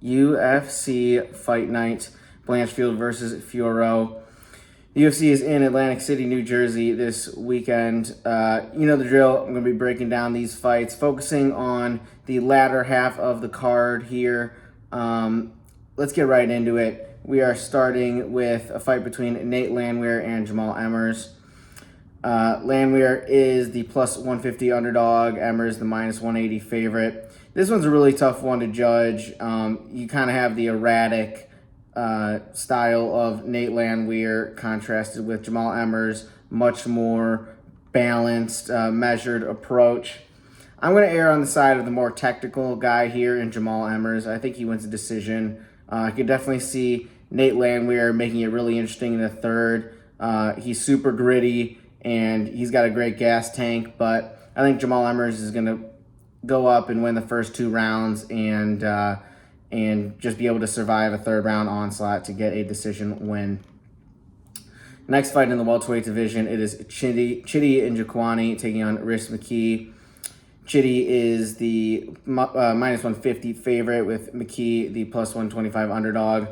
UFC Fight Night, Blanchfield versus Fiorot. The UFC is in Atlantic City, New Jersey this weekend. You know the drill. I'm going to be breaking down these fights, focusing on the latter half of the card here. Let's get right into it. We are starting with a fight between Nate Landwehr and Jamall Emmers. Landwehr is the plus 150 underdog. Emmers the minus 180 favorite. This one's a really tough one to judge. You kind of have the erratic style of Nate Landwehr contrasted with Jamall Emmers, much more balanced, measured approach. I'm going to err on the side of the more technical guy here in Jamall Emmers. I think he wins a decision. I could definitely see Nate Landwehr making it really interesting in the third. He's super gritty and he's got a great gas tank, but I think Jamall Emmers is going to go up and win the first two rounds and just be able to survive a third round onslaught to get a decision win. Next fight in the welterweight division, it is Chidi and Njokuani taking on Rhys McKee. Chidi is the minus 150 favorite with McKee the plus 125 underdog.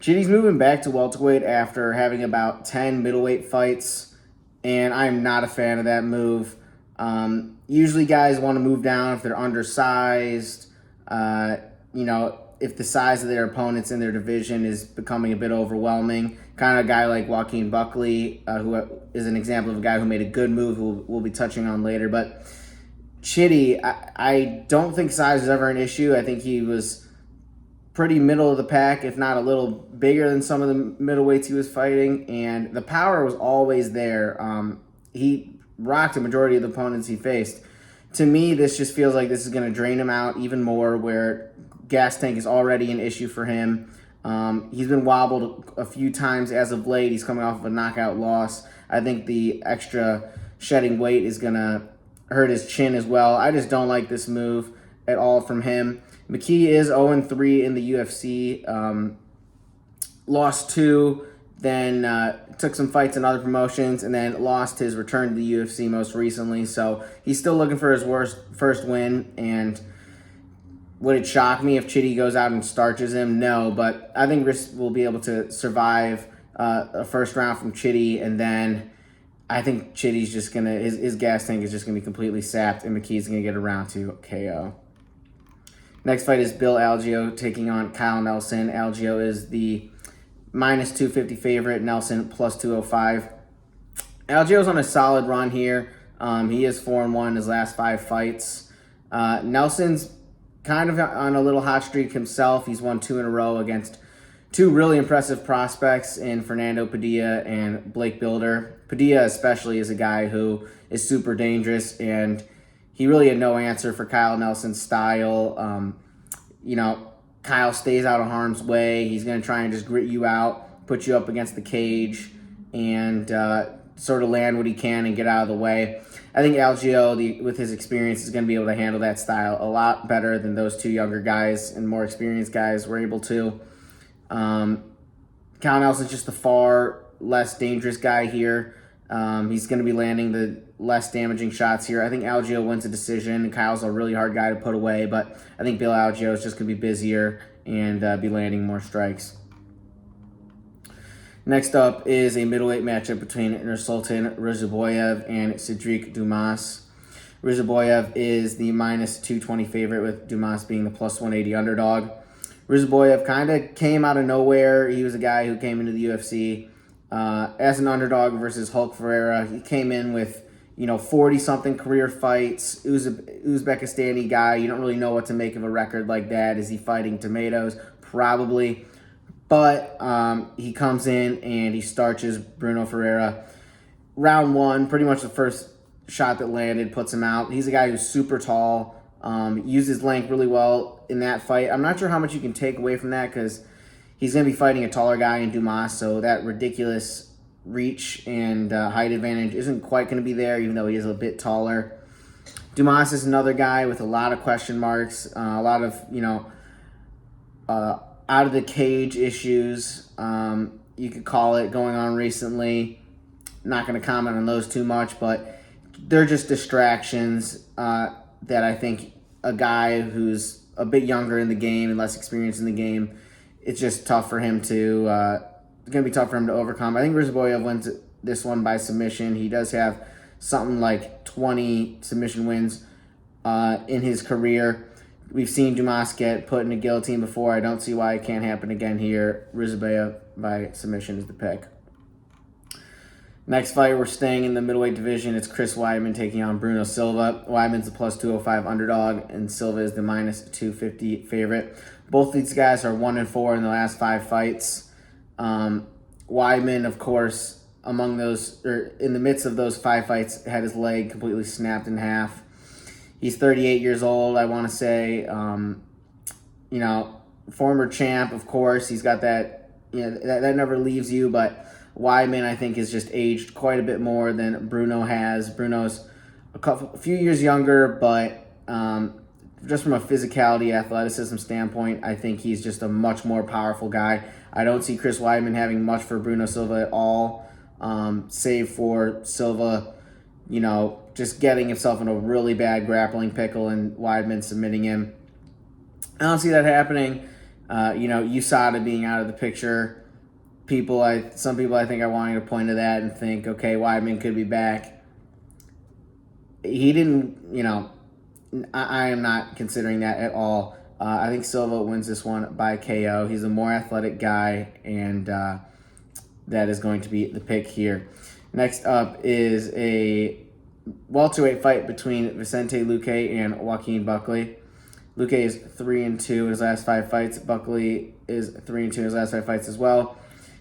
Chidi's moving back to welterweight after having about 10 middleweight fights, and I'm not a fan of that move. Usually guys want to move down if they're undersized, if the size of their opponents in their division is becoming a bit overwhelming. Kind of a guy like Joaquin Buckley, who is an example of a guy who made a good move, who we'll be touching on later. But Chidi, I don't think size is ever an issue. I think he was pretty middle of the pack, if not a little bigger than some of the middleweights he was fighting, and the power was always there. He rocked the majority of the opponents he faced. To me, this just feels like this is going to drain him out even more, where gas tank is already an issue for him. He's been wobbled a few times as of late. He's coming off of a knockout loss. I think the extra shedding weight is going to hurt his chin as well. I just don't like this move at all from him. McKee is 0-3 in the UFC. Lost 2, then took some fights in other promotions, and then lost his return to the UFC most recently. So he's still looking for his first win. And would it shock me if Chidi goes out and starches him? No, but I think Rhys will be able to survive a first round from Chidi, and then I think Chidi's just going to, his gas tank is just going to be completely sapped, and McKee's going to get a round 2 KO. Next fight is Bill Algeo taking on Kyle Nelson. Algeo is the minus 250 favorite, Nelson plus 205. Algeo's on a solid run here. He is 4-1 in his last 5 fights. Nelson's kind of on a little hot streak himself. He's won 2 in a row against 2 really impressive prospects in Fernando Padilla and Blake Bilder. Padilla especially is a guy who is super dangerous, and he really had no answer for Kyle Nelson's style. Kyle stays out of harm's way. He's going to try and just grit you out, put you up against the cage, and sort of land what he can and get out of the way. I think Algeo, with his experience, is going to be able to handle that style a lot better than those 2 younger guys and more experienced guys were able to. Kyle Nelson's just the far less dangerous guy here. He's going to be landing the less damaging shots here. I think Algeo wins a decision. Kyle's a really hard guy to put away, but I think Bill Algeo is just going to be busier and be landing more strikes. Next up is a middleweight matchup between Nursulton Ruziboev and Sedriques Dumas. Ruziboev is the minus 220 favorite, with Dumas being the plus 180 underdog. Ruziboev kind of came out of nowhere. He was a guy who came into the UFC as an underdog versus Hulk Ferreira. He came in with 40-something career fights, Uzbekistani guy. You don't really know what to make of a record like that. Is he fighting tomatoes? Probably. But he comes in and he starches Bruno Ferreira. Round 1, pretty much the first shot that landed puts him out. He's a guy who's super tall, uses length really well in that fight. I'm not sure how much you can take away from that, because he's going to be fighting a taller guy in Dumas, so that ridiculous reach and height advantage isn't quite going to be there, even though he is a bit taller. Dumas is another guy with a lot of question marks, a lot of, out of the cage issues, you could call it, going on recently. Not going to comment on those too much, but they're just distractions that I think a guy who's a bit younger in the game and less experienced in the game, it's just tough for him to it's going to be tough for him to overcome. I think Ruziboev wins this one by submission. He does have something like 20 submission wins in his career. We've seen Dumas get put in a guillotine before. I don't see why it can't happen again here. Ruziboev by submission is the pick. Next fight, we're staying in the middleweight division. It's Chris Weidman taking on Bruno Silva. Weidman's the plus 205 underdog, and Silva is the minus 250 favorite. Both these guys are 1-4 in the last 5 fights. Weidman, of course, in the midst of those 5 fights, had his leg completely snapped in half. He's 38 years old, I want to say. Former champ, of course. He's got that, that never leaves you, but Weidman, I think, has just aged quite a bit more than Bruno has. Bruno's a few years younger, but just from a physicality, athleticism standpoint, I think he's just a much more powerful guy. I don't see Chris Weidman having much for Bruno Silva at all, save for Silva, just getting himself in a really bad grappling pickle and Weidman submitting him. I don't see that happening. USADA being out of the picture. Some people I think are wanting to point to that and think, okay, Weidman could be back. He didn't, I am not considering that at all. I think Silva wins this one by KO. He's a more athletic guy, and that is going to be the pick here. Next up is a welterweight fight between Vicente Luque and Joaquin Buckley. Luque is 3-2 in his last 5 fights. Buckley is 3-2 in his last 5 fights as well.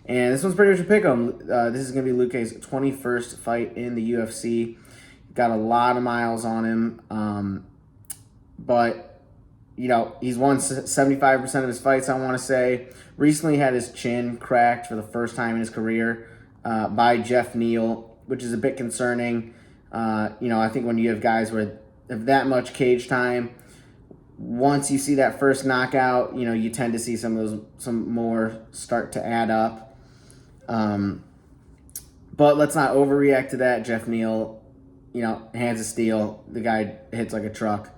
And this one's pretty much a pick 'em. This is going to be Luque's 21st fight in the UFC. Got a lot of miles on him. But, he's won 75% of his fights, I want to say. Recently had his chin cracked for the first time in his career by Jeff Neal, which is a bit concerning. I think when you have guys with that much cage time, once you see that first knockout, you tend to see some more start to add up. But let's not overreact to that. Jeff Neal, hands of steel. The guy hits like a truck.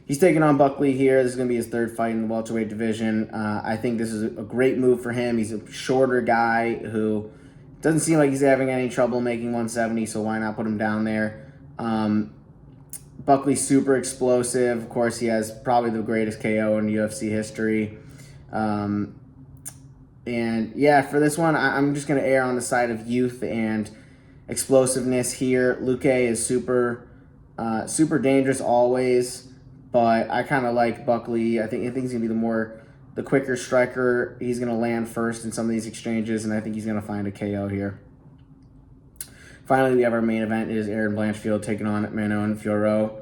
He's taking on Buckley here. This is going to be his 3rd fight in the welterweight division. I think this is a great move for him. He's a shorter guy who doesn't seem like he's having any trouble making 170, so why not put him down there? Buckley's super explosive. Of course, he has probably the greatest KO in UFC history. And yeah, for this one, I'm just going to err on the side of youth and explosiveness here. Luque is super dangerous always, but I kind of like Buckley. I think he's going to be the quicker striker. He's going to land first in some of these exchanges, and I think he's going to find a KO here. Finally, we have our main event. It is Erin Blanchfield taking on Manon Fiorot.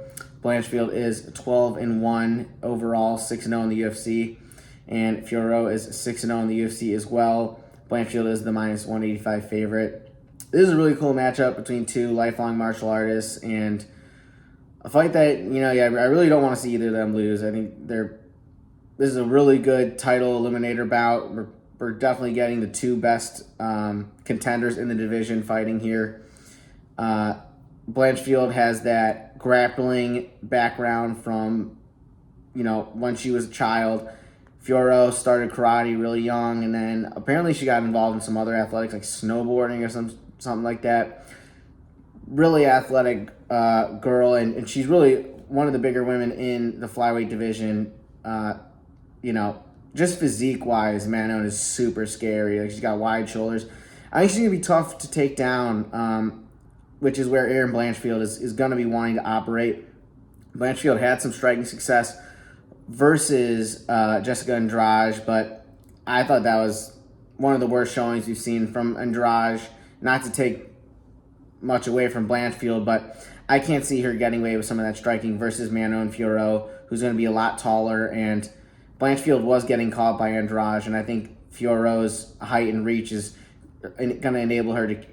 Blanchfield is 12-1 overall, 6-0 in the UFC. And Fiorot is 6-0 in the UFC as well. Blanchfield is the minus 185 favorite. This is a really cool matchup between 2 lifelong martial artists, and a fight that, I really don't want to see either of them lose. I think this is a really good title eliminator bout. We're definitely getting the 2 best contenders in the division fighting here. Blanchfield has that grappling background from, when she was a child. Fiorot started karate really young, and then apparently she got involved in some other athletics like snowboarding or something like that. Really athletic girl, and she's really one of the bigger women in the flyweight division. Just physique-wise, Manon is super scary. She's got wide shoulders. I think she's going to be tough to take down, which is where Erin Blanchfield is going to be wanting to operate. Blanchfield had some striking success versus Jessica Andrade, but I thought that was one of the worst showings we've seen from Andrade. Not to take much away from Blanchfield, but I can't see her getting away with some of that striking versus Manon Fiorot, who's going to be a lot taller, and Blanchfield was getting caught by Andrade, and I think Fiorot's height and reach is going to enable her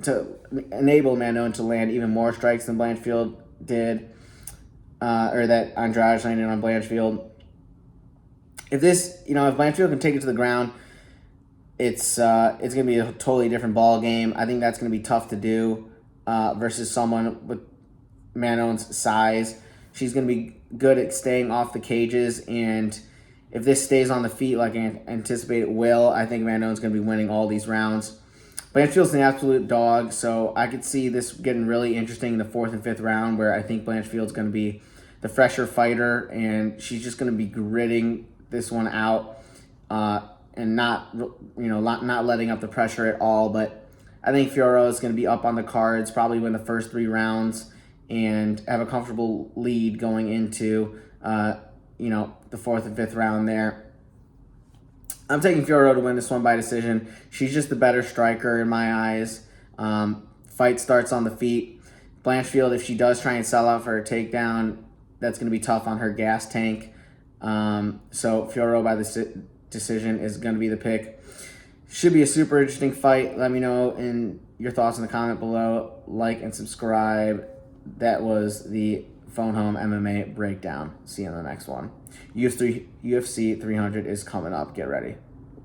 to enable Manon to land even more strikes than Blanchfield did. Or that Andrade landed on Blanchfield. If Blanchfield can take it to the ground, it's going to be a totally different ball game. I think that's going to be tough to do versus someone with Manon's size. She's going to be good at staying off the cages, and if this stays on the feet like I anticipate it will, I think Manon's going to be winning all these rounds. Blanchfield's an absolute dog, so I could see this getting really interesting in the 4th and 5th round, where I think Blanchfield's going to be the fresher fighter, and she's just going to be gritting this one out and not letting up the pressure at all. But I think Fiorot is going to be up on the cards, probably win the first 3 rounds, and have a comfortable lead going into the 4th and 5th round there. I'm taking Fiorot to win this one by decision. She's just the better striker in my eyes. Fight starts on the feet. Blanchfield, if she does try and sell out for a takedown, that's going to be tough on her gas tank. So Fiorot by the decision is going to be the pick. Should be a super interesting fight. Let me know your thoughts in the comment below. Like and subscribe. That was the Phone Home MMA breakdown. See you in the next one. UFC 300 is coming up. Get ready.